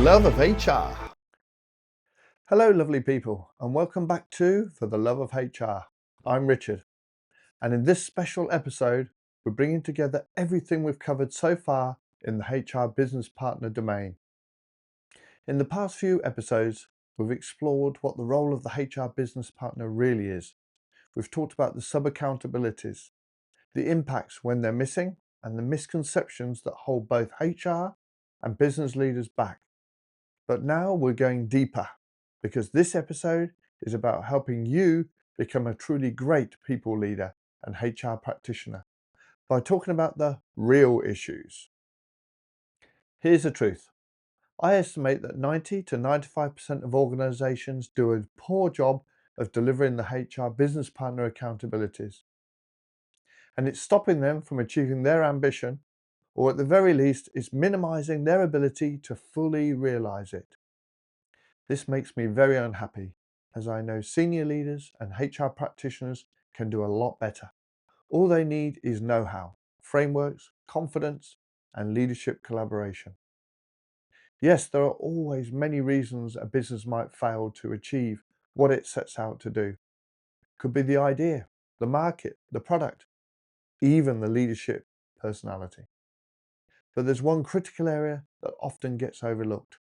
love of HR. Hello, lovely people, and welcome back to For the Love of HR. I'm Richard, and in this special episode, we're bringing together everything we've covered so far in the HR business partner domain. In the past few episodes, we've explored what the role of the HR business partner really is. We've talked about the sub-accountabilities, the impacts when they're missing, and the misconceptions that hold both HR and business leaders back. But now we're going deeper, because this episode is about helping you become a truly great people leader and HR practitioner by talking about the real issues. Here's the truth. I estimate that 90 to 95% of organizations do a poor job of delivering the HR business partner accountabilities. And it's stopping them from achieving their ambition, or at the very least, it's minimizing their ability to fully realize it. This makes me very unhappy, as I know senior leaders and HR practitioners can do a lot better. All they need is know-how, frameworks, confidence, and leadership collaboration. Yes, there are always many reasons a business might fail to achieve what it sets out to do. Could be the idea, the market, the product, even the leadership personality. But there's one critical area that often gets overlooked,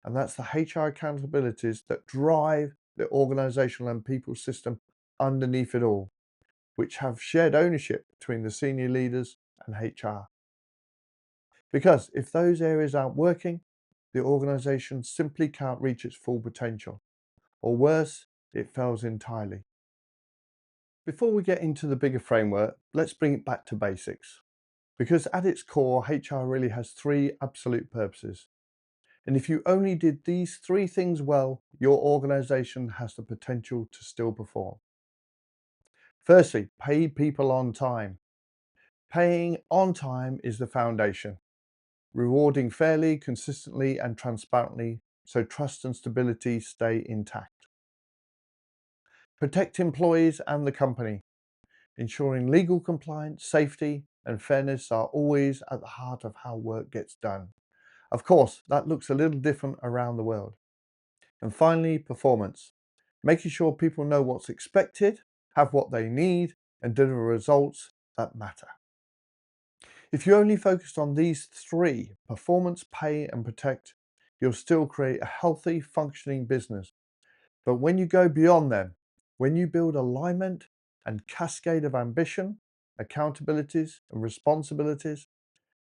and that's the HR accountabilities that drive the organizational and people system underneath it all, which have shared ownership between the senior leaders and HR. Because if those areas aren't working, the organization simply can't reach its full potential, or worse, it fails entirely. Before we get into the bigger framework, let's bring it back to basics. Because at its core, HR really has three absolute purposes. And if you only did these three things well, your organization has the potential to still perform. Firstly, pay people on time. Paying on time is the foundation. Rewarding fairly, consistently, and transparently so trust and stability stay intact. Protect employees and the company. Ensuring legal compliance, safety, and fairness are always at the heart of how work gets done. Of course, that looks a little different around the world. And finally, performance. Making sure people know what's expected, have what they need, and deliver results that matter. If you only focused on these three, performance, pay, and protect, you'll still create a healthy, functioning business. But when you go beyond them, when you build alignment and cascade of ambition, accountabilities and responsibilities,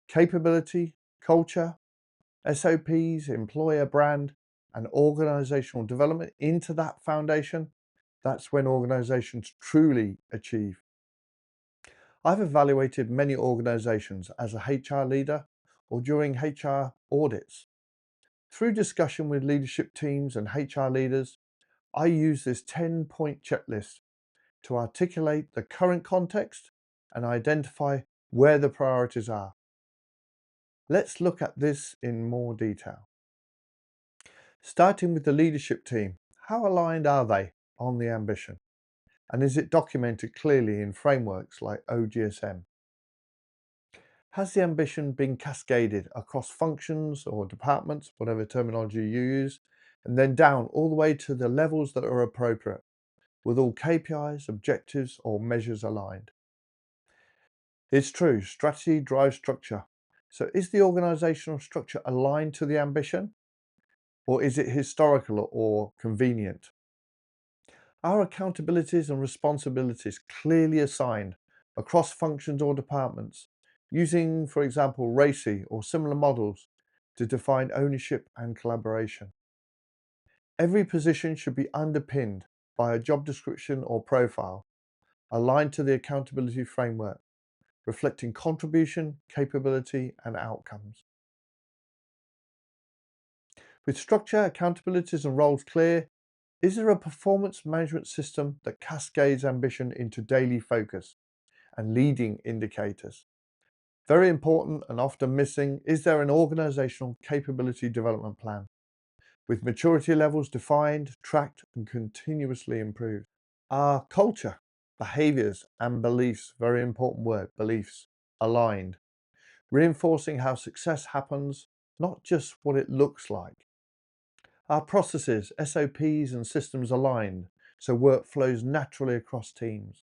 capability, culture, SOPs, employer brand, and organizational development into that foundation, that's when organizations truly achieve. I've evaluated many organizations as a HR leader or during HR audits. Through discussion with leadership teams and HR leaders, I use this 10-point checklist to articulate the current context and identify where the priorities are. Let's look at this in more detail. Starting with the leadership team, how aligned are they on the ambition? And is it documented clearly in frameworks like OGSM? Has the ambition been cascaded across functions or departments, whatever terminology you use, and then down all the way to the levels that are appropriate, with all KPIs, objectives, or measures aligned? It's true, strategy drives structure. So is the organizational structure aligned to the ambition? Or is it historical or convenient? Are accountabilities and responsibilities clearly assigned across functions or departments, using, for example, RACI or similar models to define ownership and collaboration? Every position should be underpinned by a job description or profile aligned to the accountability framework, reflecting contribution, capability, and outcomes. With structure, accountabilities, and roles clear, is there a performance management system that cascades ambition into daily focus and leading indicators? Very important and often missing, is there an organizational capability development plan with maturity levels defined, tracked, and continuously improved? Are culture, behaviors, and beliefs, very important word, beliefs, aligned, reinforcing how success happens not just what it looks like. Our processes, SOPs and systems aligned so work flows naturally across teams.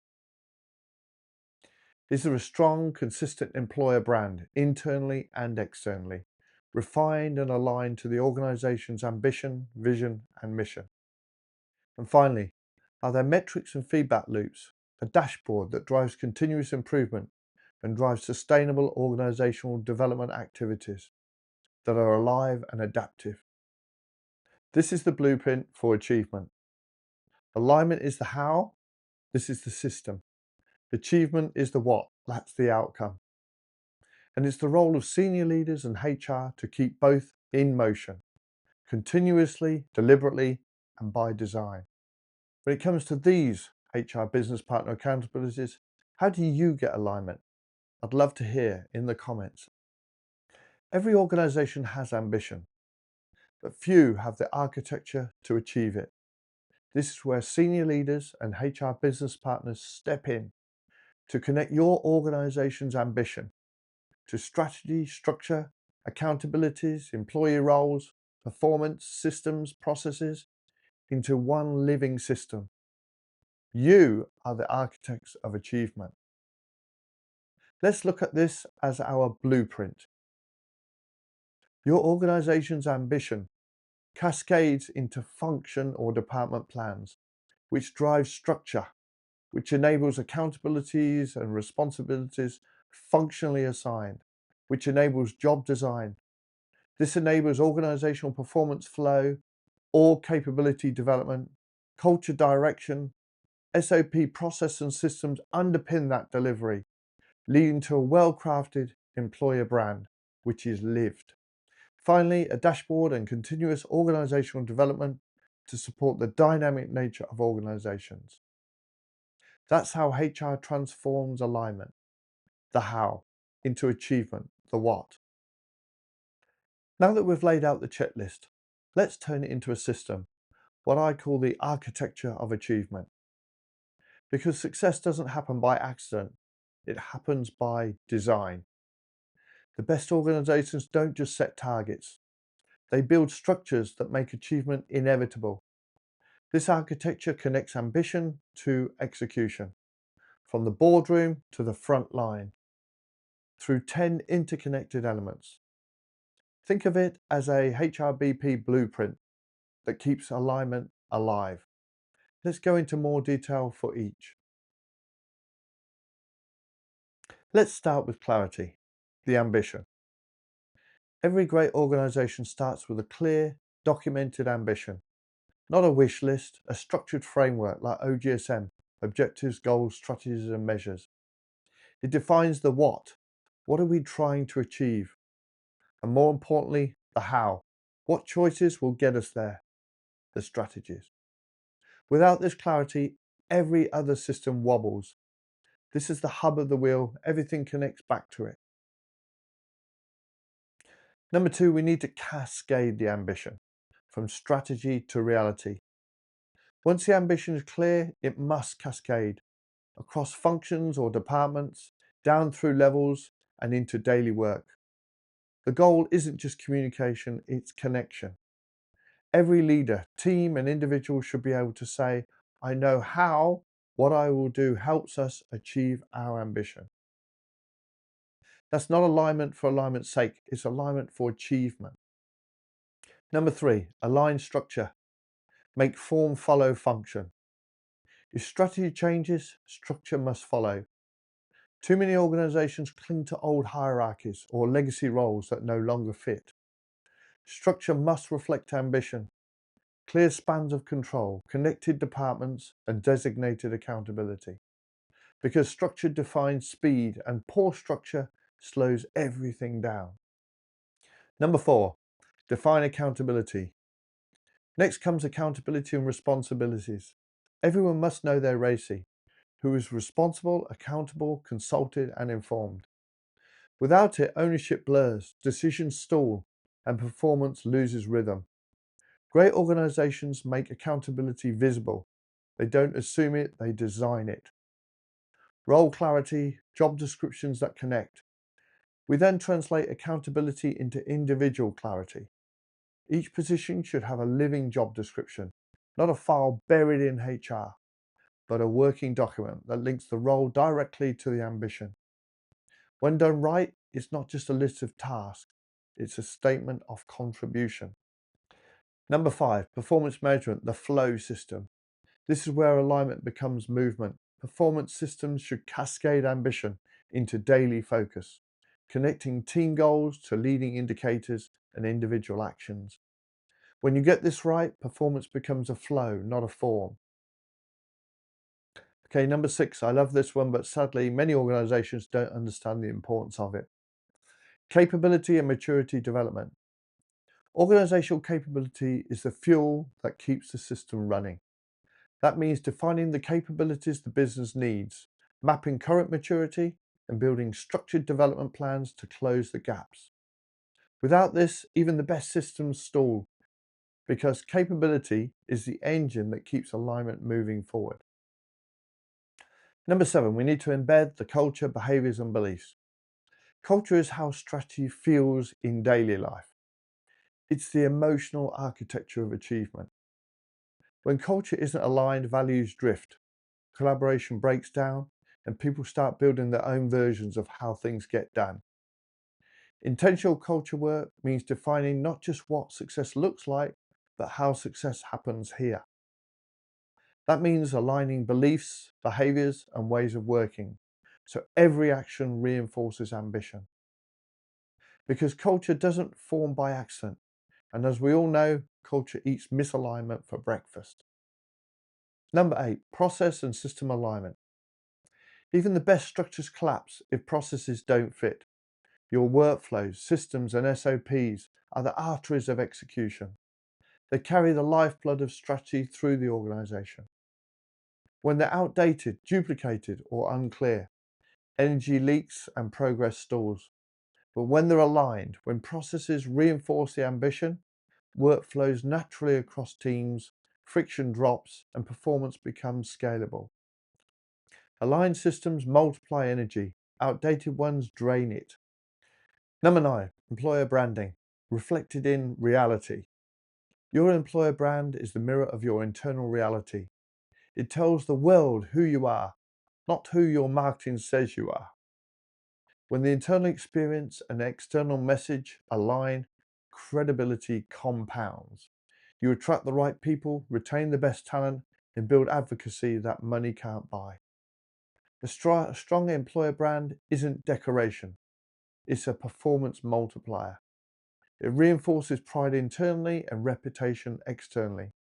Is there a strong, consistent employer brand, internally and externally, refined and aligned to the organization's ambition, vision, and mission? And finally, are there metrics and feedback loops, a dashboard that drives continuous improvement and drives sustainable organizational development activities that are alive and adaptive? This is the blueprint for achievement. Alignment is the how, this is the system. Achievement is the what, that's the outcome. And it's the role of senior leaders and HR to keep both in motion, continuously, deliberately, and by design. When it comes to these HR business partner accountabilities, how do you get alignment? I'd love to hear in the comments. Every organization has ambition, but few have the architecture to achieve it. This is where senior leaders and HR business partners step in to connect your organization's ambition to strategy, structure, accountabilities, employee roles, performance, systems, processes into one living system. You are the architects of achievement. Let's look at this as our blueprint. Your organization's ambition cascades into function or department plans, which drives structure, which enables accountabilities and responsibilities functionally assigned, which enables job design. This enables organizational performance flow, org capability development, culture direction. SOP process and systems underpin that delivery, leading to a well-crafted employer brand, which is lived. Finally, a dashboard and continuous organizational development to support the dynamic nature of organizations. That's how HR transforms alignment, the how, into achievement, the what. Now that we've laid out the checklist, let's turn it into a system, what I call the architecture of achievement. Because success doesn't happen by accident, it happens by design. The best organizations don't just set targets, they build structures that make achievement inevitable. This architecture connects ambition to execution, from the boardroom to the front line, through 10 interconnected elements. Think of it as a HRBP blueprint that keeps alignment alive. Let's go into more detail for each. Let's start with clarity, the ambition. Every great organization starts with a clear, documented ambition, not a wish list, a structured framework like OGSM, objectives, goals, strategies, and measures. It defines the what. What are we trying to achieve? And more importantly, the how. What choices will get us there? The strategies. Without this clarity, every other system wobbles. This is the hub of the wheel. Everything connects back to it. Number two, we need to cascade the ambition from strategy to reality. Once the ambition is clear, it must cascade across functions or departments, down through levels and into daily work. The goal isn't just communication, it's connection. Every leader, team and individual should be able to say, I know how what I will do helps us achieve our ambition. That's not alignment for alignment's sake, it's alignment for achievement. Number three, align structure. Make form follow function. If strategy changes, structure must follow. Too many organizations cling to old hierarchies or legacy roles that no longer fit. Structure must reflect ambition, clear spans of control, connected departments, and designated accountability. Because structure defines speed and poor structure slows everything down. Number four, define accountability. Next comes accountability and responsibilities. Everyone must know their RACI, who is responsible, accountable, consulted, and informed. Without it, ownership blurs, decisions stall, and performance loses rhythm. Great organizations make accountability visible. They don't assume it, they design it. Role clarity, job descriptions that connect. We then translate accountability into individual clarity. Each position should have a living job description, not a file buried in HR, but a working document that links the role directly to the ambition. When done right, it's not just a list of tasks, it's a statement of contribution. Number 5, performance management, the flow system. This is where alignment becomes movement. Performance systems should cascade ambition into daily focus, connecting team goals to leading indicators and individual actions. When you get this right, performance becomes a flow, not a form. Okay, number 6, I love this one, but sadly, many organizations don't understand the importance of it. Capability and maturity development. Organizational capability is the fuel that keeps the system running. That means defining the capabilities the business needs, mapping current maturity, and building structured development plans to close the gaps. Without this, even the best systems stall, because capability is the engine that keeps alignment moving forward. Number 7, we need to embed the culture, behaviors, and beliefs. Culture is how strategy feels in daily life. It's the emotional architecture of achievement. When culture isn't aligned, values drift, collaboration breaks down, and people start building their own versions of how things get done. Intentional culture work means defining not just what success looks like, but how success happens here. That means aligning beliefs, behaviors, and ways of working, so every action reinforces ambition. Because culture doesn't form by accident, and as we all know, culture eats misalignment for breakfast. Number 8, process and system alignment. Even the best structures collapse if processes don't fit. Your workflows, systems, and SOPs are the arteries of execution. They carry the lifeblood of strategy through the organization. When they're outdated, duplicated, or unclear, energy leaks and progress stalls. But when they're aligned, when processes reinforce the ambition, work flows naturally across teams, friction drops, and performance becomes scalable. Aligned systems multiply energy, outdated ones drain it. Number 9, employer branding, reflected in reality. Your employer brand is the mirror of your internal reality. It tells the world who you are, not who your marketing says you are. When the internal experience and external message align, credibility compounds. You attract the right people, retain the best talent, and build advocacy that money can't buy. A strong employer brand isn't decoration, it's a performance multiplier. It reinforces pride internally and reputation externally,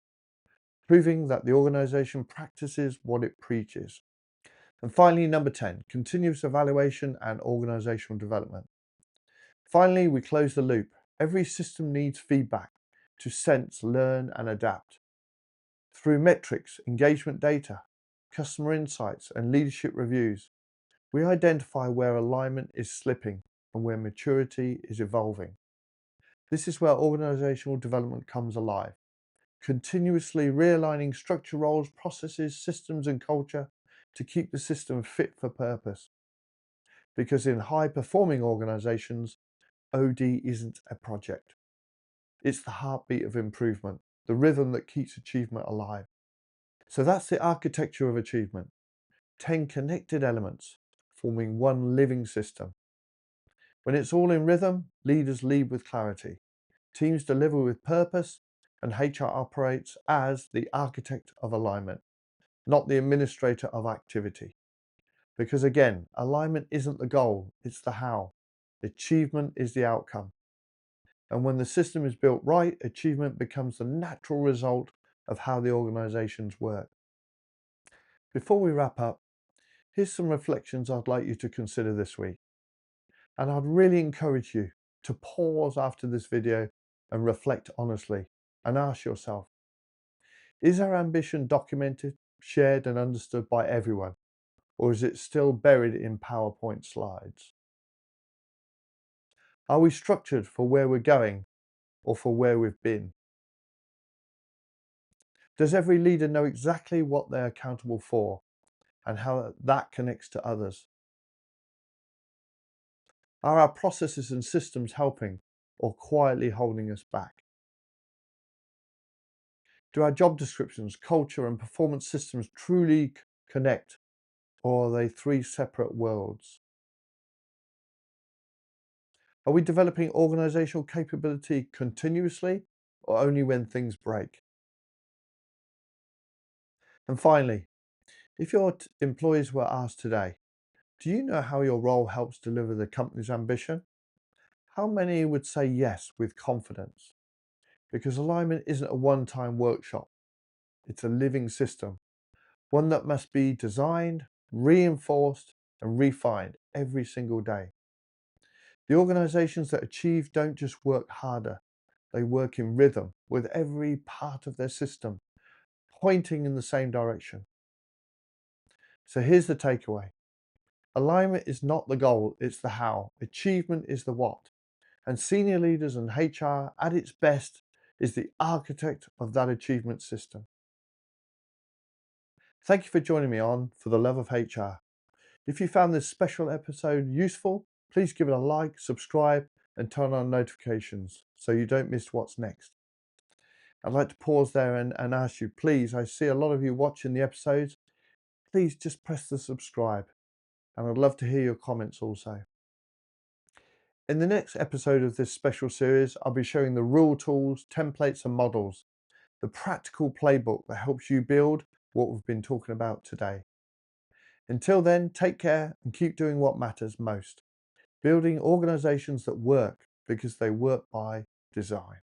proving that the organization practices what it preaches. And finally, number 10, continuous evaluation and organizational development. Finally, we close the loop. Every system needs feedback to sense, learn, and adapt. Through metrics, engagement data, customer insights, and leadership reviews, we identify where alignment is slipping and where maturity is evolving. This is where organizational development comes alive, continuously realigning structure, roles, processes, systems, and culture to keep the system fit for purpose. Because in high-performing organizations, OD isn't a project. It's the heartbeat of improvement, the rhythm that keeps achievement alive. So that's the architecture of achievement. 10 connected elements forming one living system. When it's all in rhythm, leaders lead with clarity, teams deliver with purpose, and HR operates as the architect of alignment, not the administrator of activity. Because again, alignment isn't the goal, it's the how. Achievement is the outcome. And when the system is built right, achievement becomes the natural result of how the organizations work. Before we wrap up, here's some reflections I'd like you to consider this week. And I'd really encourage you to pause after this video and reflect honestly and ask yourself, is our ambition documented, shared and understood by everyone? Or is it still buried in PowerPoint slides? Are we structured for where we're going or for where we've been? Does every leader know exactly what they're accountable for and how that connects to others? Are our processes and systems helping or quietly holding us back? Do our job descriptions, culture, and performance systems truly connect, or are they three separate worlds? Are we developing organizational capability continuously or only when things break? And finally, if your employees were asked today, do you know how your role helps deliver the company's ambition? How many would say yes with confidence? Because alignment isn't a one-time workshop, it's a living system, one that must be designed, reinforced, and refined every single day. The organizations that achieve don't just work harder, they work in rhythm with every part of their system, pointing in the same direction. So here's the takeaway. Alignment is not the goal, it's the how. Achievement is the what. And senior leaders and HR at its best is the architect of that achievement system. Thank you for joining me on For the Love of HR. If you found this special episode useful, please give it a like, subscribe, and turn on notifications so you don't miss what's next. I'd like to pause there and ask you, please, I see a lot of you watching the episodes, please just press the subscribe. And I'd love to hear your comments also. In the next episode of this special series, I'll be showing the rule tools, templates, and models, the practical playbook that helps you build what we've been talking about today. Until then, take care and keep doing what matters most, building organizations that work because they work by design.